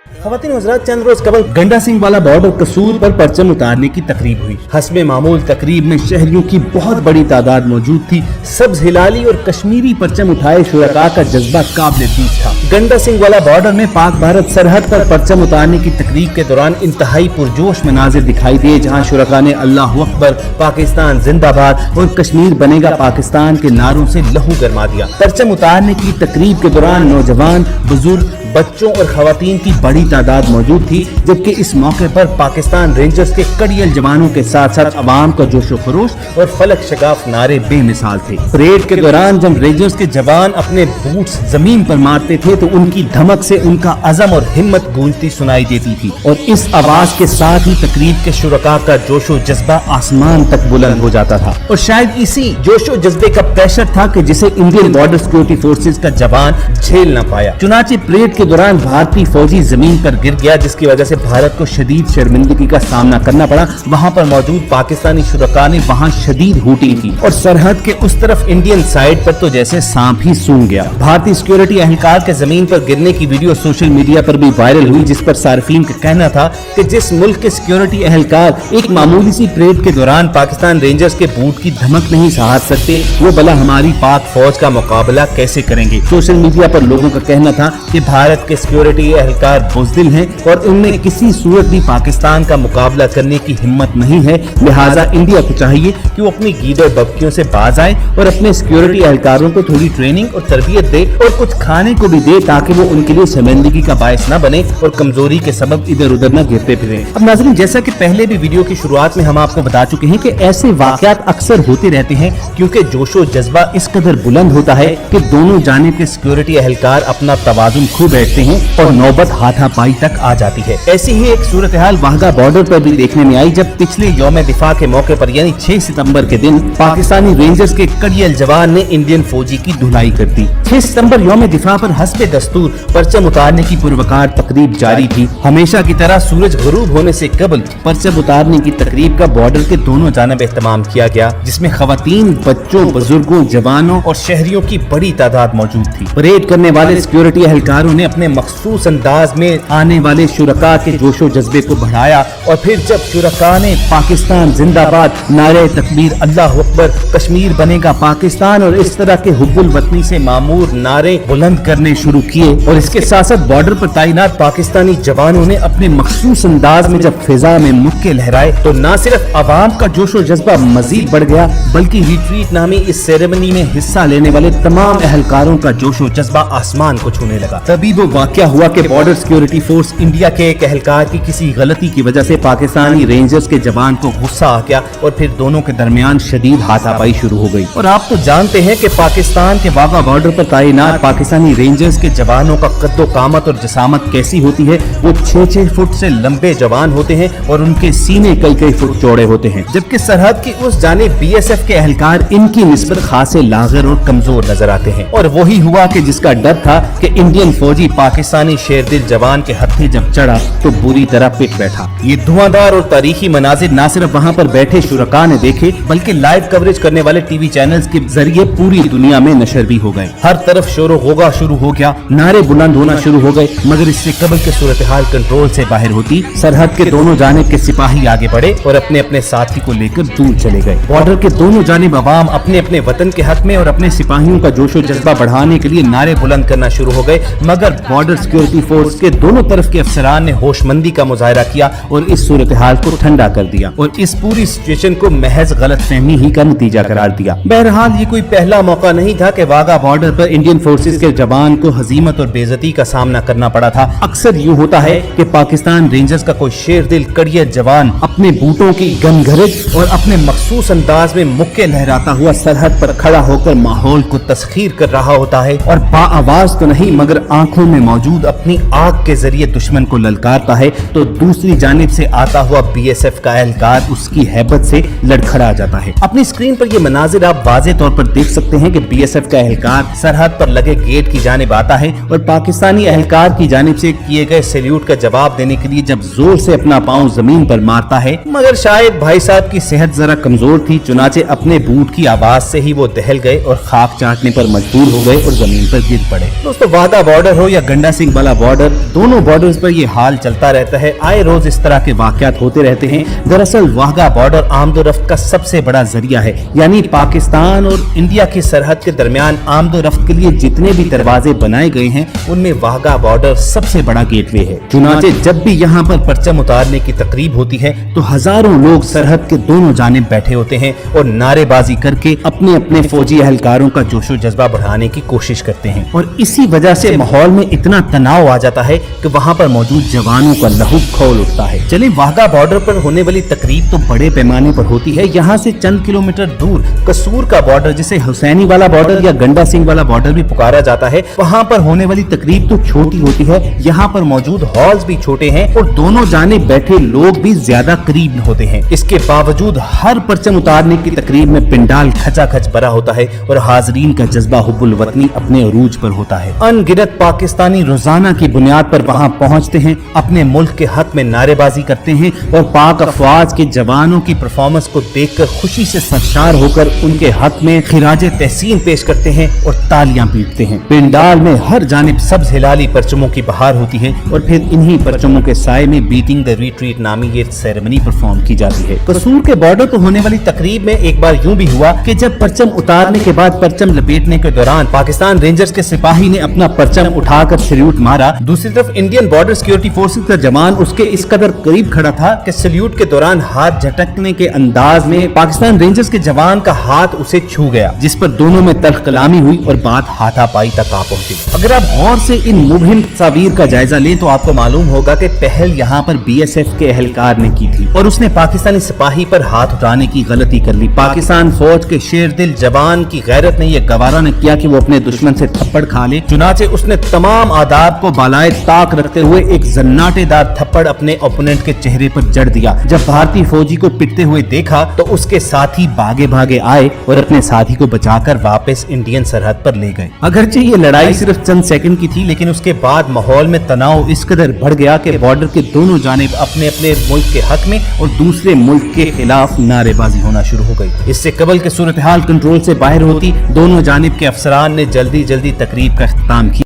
ख़वातीन व हज़रात, चंद रोज कबल गंडा सिंह वाला बॉर्डर कसूर पर परचम उतारने की तकरीब हुई। हस्बे मामूल तकरीब में शहरियों की बहुत बड़ी तादाद मौजूद थी। सब्ज हिलाली और कश्मीरी परचम उठाए शुरका का जज्बा काबिल दीद था। गंडा सिंह वाला बॉर्डर में पाक भारत सरहद पर परचम उतारने की तकरीब के दौरान इंतहाई पुरजोश मनाजिर दिखाई दिए, जहाँ शुरका ने अल्लाह अकबर, पाकिस्तान जिंदाबाद और कश्मीर बनेगा पाकिस्तान के नारों से लहू गरमा दिया। परचम उतारने की तकरीब के दौरान नौजवान, बुजुर्ग, बच्चों और खवातीन की बड़ी तादाद मौजूद थी, जबकि इस मौके पर पाकिस्तान रेंजर्स के कड़ियल जवानों के साथ साथ अवाम का जोशो खरोश और फलक शगाफ नारे बेमिसाल थे। परेड के दौरान जब रेंजर्स के जवान अपने बूट्स जमीन पर मारते थे तो उनकी धमक से उनका अज़म और हिम्मत गूंजती सुनाई देती थी, और इस आवाज के साथ ही तकरीब के शुरका का जोशो जज्बा आसमान तक बुलंद हो जाता था। और शायद इसी जोशो जज्बे का प्रेशर था कि जिसे इंडियन बॉर्डर सिक्योरिटी फोर्सेज का जवान झेल न पाया। चुनाचे परेड के दौरान भारतीय फौजी जमीन पर गिर गया, जिसकी वजह से भारत को शदीद शर्मिंदगी का सामना करना पड़ा। वहां पर मौजूद पाकिस्तानी शुरका ने वहां शदीद हूटी की, और सरहद के उस तरफ इंडियन साइड पर तो जैसे सांप ही सूंघ गया। भारतीय सिक्योरिटी एहलकार के जमीन पर गिरने की वीडियो सोशल मीडिया पर भी वायरल हुई, जिस पर सार्फिन का कहना था कि जिस मुल्क के सिक्योरिटी एहलकार एक मामूली सी परेड के दौरान पाकिस्तान रेंजर्स के बूट की धमक नहीं सहार सकते, वो भला हमारी पाक फौज का मुकाबला कैसे करेंगे। सोशल मीडिया पर लोगों का कहना था कि भारत के सिक्योरिटी एहलकार बुज़दिल हैं और उनमें किसी सूरत भी पाकिस्तान का मुकाबला करने की हिम्मत नहीं है, लिहाजा इंडिया को चाहिए कि वो अपनी गीदड़ बब्कियों से बाज आए और अपने सिक्योरिटी एहलकारों को थोड़ी ट्रेनिंग और तरबियत दे और कुछ खाने को भी दे, ताकि वो उनके लिए शर्मिंदगी का बायस न बने और कमजोरी के सबब इधर उधर न गिरते फिरे। अब नाज़रीन, जैसा कि पहले भी वीडियो की शुरुआत में हम आपको बता चुके हैं कि ऐसे वाकयात अक्सर होते रहते हैं, क्योंकि जोशो जज्बा इस कदर बुलंद होता है कि दोनों जानिब के सिक्योरिटी एहलकार अपना तवाज़ुन खो बैठते हैं और नौबत हाथापाई तक आ जाती है। ऐसी ही एक सूरत हाल वाघा बॉर्डर पर भी देखने में आई, जब पिछले यौम दिफा के मौके पर यानी 6 सितंबर के दिन पाकिस्तानी रेंजर्स के कड़ियल जवान ने इंडियन फौजी की धुलाई कर दी। 6 सितंबर यौम दिफा पर हस्बे दस्तूर परचम उतारने की पुरवकार तकरीब जारी थी। हमेशा की तरह सूरज गुरूब होने से कबल परचम उतारने की तकरीब का बॉर्डर के दोनों जानब एहतमाम किया गया, जिसमें खवातीन, बच्चों, बुजुर्गों, जवानों और शहरियों की बड़ी तादाद मौजूद थी। परेड करने वाले सिक्योरिटी एहलकारों ने अपने मखसूस अंदाज में आने वाले शुरका के जोशो जज्बे को बढ़ाया, और फिर जब शुरका ने पाकिस्तान जिंदाबाद, नारे तकबीर, अल्लाह अकबर, कश्मीर बनेगा पाकिस्तान और इस तरह के हुब्बुल वतनी से मामूर नारे बुलंद करने शुरू किए, और इसके साथ साथ बॉर्डर पर तैनात पाकिस्तानी जवानों ने अपने मखसूस अंदाज में जब फिजा में मुक्के लहराए, तो न सिर्फ आवाम का जोशो जज्बा मजीद बढ़ गया, बल्कि रिट्रीट नामी इस सेरेमनी में हिस्सा लेने वाले तमाम एहलकारों का जोशो जज्बा आसमान को छूने लगा। तभी वो वाकया हुआ कि बॉर्डर सिक्योरिटी फोर्स इंडिया के एक एहलकार की किसी गलती की वजह से पाकिस्तानी रेंजर्स के जवान को गुस्सा आ गया, और फिर दोनों के दरमियान शदीद हाथापाई शुरू हो गई। और आप तो जानते हैं कि पाकिस्तान के वाघा बॉर्डर पर तैनात पाकिस्तानी रेंजर्स के जवानों का कद्दो कामत और जसामत कैसी होती है। वो 6-6 फुट से लंबे जवान होते हैं और उनके सीने कई फुट चौड़े होते हैं, जबकि सरहद की उस जानिब बीएसएफ के एहलकार इनकी निस्बत खासे लागर और कमजोर नजर आते हैं। और वही हुआ कि जिसका डर था कि इंडियन फौजी पाकिस्तानी शेरदिल जवान के हत्थे जब चढ़ा तो बुरी तरह पिट बैठा। ये धुआंधार और तारीखी मनाजिर न सिर्फ वहाँ पर बैठे शुरका ने देखे, बल्कि लाइव कवरेज करने वाले टीवी चैनल्स के जरिए पूरी दुनिया में नशर भी हो गए। हर तरफ शोर होगा शुरू हो गया, नारे बुलंद होना शुरू हो गए, मगर इससे कबल के सूरत हाल कंट्रोल से बाहर होती। सरहद के दोनों जानिब के सिपाही आगे बढ़े और अपने अपने साथी को लेकर दूर चले गए। बॉर्डर के दोनों जानिब अवाम अपने अपने वतन के हक में और अपने सिपाहियों का जोशो जज्बा बढ़ाने के लिए नारे बुलंद करना शुरू हो गए, मगर बॉर्डर सिक्योरिटी फोर्स के दोनों तरफ के अफसरान ने होशमंदी का मुजाहरा किया और इस सूरत हाल को ठंडा कर दिया, और इस पूरी सिचुएशन को महज गलतफहमी ही का नतीजा करार दिया। बहरहाल ये कोई पहला मौका नहीं था कि वाघा बॉर्डर पर इंडियन फोर्सेस के जवान को हजीमत और बेइज्जती का सामना करना पड़ा था। अक्सर यूँ होता है कि पाकिस्तान रेंजर्स का कोई शेरदिल कड़ियल जवान अपने बूटों की गनगरज और अपने मखसूस अंदाज में मुक्के लहराता हुआ सरहद पर खड़ा होकर माहौल को तस्खीर कर रहा होता है, और बाआवाज तो नहीं मगर आंखों में मौजूद अपनी आग के जरिए दुश्मन को ललकारता है, तो दूसरी जानिब से आता हुआ बीएसएफ का एहलकार उसकी हैबत से लड़खड़ा जाता है। अपनी स्क्रीन पर ये मनाजिर आप वाज़ेह तौर पर देख सकते हैं कि बीएसएफ का एहलकार सरहद पर लगे गेट की जानिब आता है और पाकिस्तानी एहलकार की जानिब से किए गए सैल्यूट का जवाब देने के लिए जब जोर से अपना पांव जमीन पर मारता है, मगर शायद भाई साहब की सेहत जरा कमजोर थी, चुनाचे अपने बूट की आवाज से ही वो दहल गए और खाक चाटने पर मजबूर हो गए और जमीन पर गिर पड़े। दोस्तों, वाघा बॉर्डर हो या गंडा सिंह वाला बॉर्डर, दोनों बॉर्डर्स पर ये हाल चलता रहता है। आए रोज इस तरह के वाकयात होते रहते हैं। दरअसल वाघा बॉर्डर आमदोरफ्त का सबसे बड़ा जरिया है, यानी पाकिस्तान और इंडिया की सरहद के दरमियान आमदोरफ्त के लिए जितने भी दरवाजे बनाए गए हैं उनमें वाघा बॉर्डर सबसे बड़ा गेटवे है। चुनाचे जब भी यहाँ पर परचम उतारने की तकरीब होती है तो हजारों लोग सरहद के दोनों जानिब बैठे होते हैं और नारेबाजी करके अपने अपने फौजी अहलकारों का जोशो जज्बा बढ़ाने की कोशिश करते हैं। और इसी वजह से माहौल में इतना तनाव आ जाता है कि वहाँ पर मौजूद जवानों का लहू खौल उठता है। चलिए, वाघा बॉर्डर पर होने वाली तकरीब तो बड़े पैमाने पर होती है। यहाँ से चंद किलोमीटर दूर कसूर का बॉर्डर, जिसे हुसैनी वाला बॉर्डर या गंडा सिंह वाला बॉर्डर भी पुकारा जाता है, वहाँ पर होने वाली तकरीब तो छोटी होती है। यहाँ पर मौजूद हॉल्स भी छोटे हैं और दोनों जानिब बैठे लोग भी ज्यादा करीब होते हैं। इसके बावजूद हर परचम उतारने की तकरीब में पिंडाल खचाखच भरा होता है और हाजरीन का जज्बा हुब्बुल वतनी अपने अरूज पर होता है। अनगिनत पाकिस्तानी रोजाना की बुनियाद पर वहाँ पहुँचते हैं, अपने मुल्क के हक में नारेबाजी करते हैं और पाक अफवाज के जवानों की परफॉर्मेंस को देखकर खुशी से सरशार होकर उनके हक में खिराजे तहसीन पेश करते हैं और तालियां पीटते हैं। पिंडाल में हर जानिब सब्ज हिलाली परचमों की बहार होती है और फिर इन्हीं परचमों के साए में बीटिंग द रिट्रीट नामी ये सेरेमनी परफॉर्म की जाती है। कसूर के बॉर्डर पर होने वाली तकरीब में एक बार यूं भी हुआ कि जब परचम उतारने के बाद परचम लपेटने के दौरान पाकिस्तान रेंजर्स के सिपाही ने अपना परचम उठाकर सल्यूट मारा, दूसरी तरफ इंडियन बॉर्डर सिक्योरिटी फोर्सेस का जवान उसके इस कदर करीब खड़ा था कि सल्यूट के दौरान हाथ झटकने के अंदाज में पाकिस्तान रेंजर्स के जवान का हाथ उसे छू गया, जिस पर दोनों में तल्ख कलामी हुई और बात हाथापाई तक आ पहुंची। अगर आप गौर से इन मुबहिम तस्वीर का जायजा लें तो आपको मालूम होगा कि पहल यहाँ पर बीएसएफ के एहलकार ने की थी और उसने पाकिस्तानी सिपाही पर हाथ उठाने की गलती कर ली। पाकिस्तान फौज के शेर दिल जवान की गैरत ने यह गवारा न किया कि वो अपने दुश्मन से थप्पड़ खा ले। चुनाचे उसने तमाम आदाब को बालाए ताक रखते हुए एक जन्नाटेदार थप्पड़ अपने ओपोनेंट के चेहरे पर जड़ दिया। जब भारतीय फौजी को पिटते हुए देखा तो उसके साथी भागे भागे आए और अपने साथी को बचाकर वापस इंडियन सरहद पर ले गए। अगरचे ये लड़ाई सिर्फ चंद सेकंड की थी, लेकिन उसके बाद माहौल में तनाव इस कदर बढ़ गया कि बॉर्डर के दोनों जानिब अपने अपने मुल्क के हक में और दूसरे मुल्क के खिलाफ नारेबाजी होना शुरू हो गई। इससे कबल के सूरत हाल कंट्रोल से बाहर होती, दोनों जानिब के अफसरान ने जल्दी जल्दी तकरीब का इख्तिताम किया।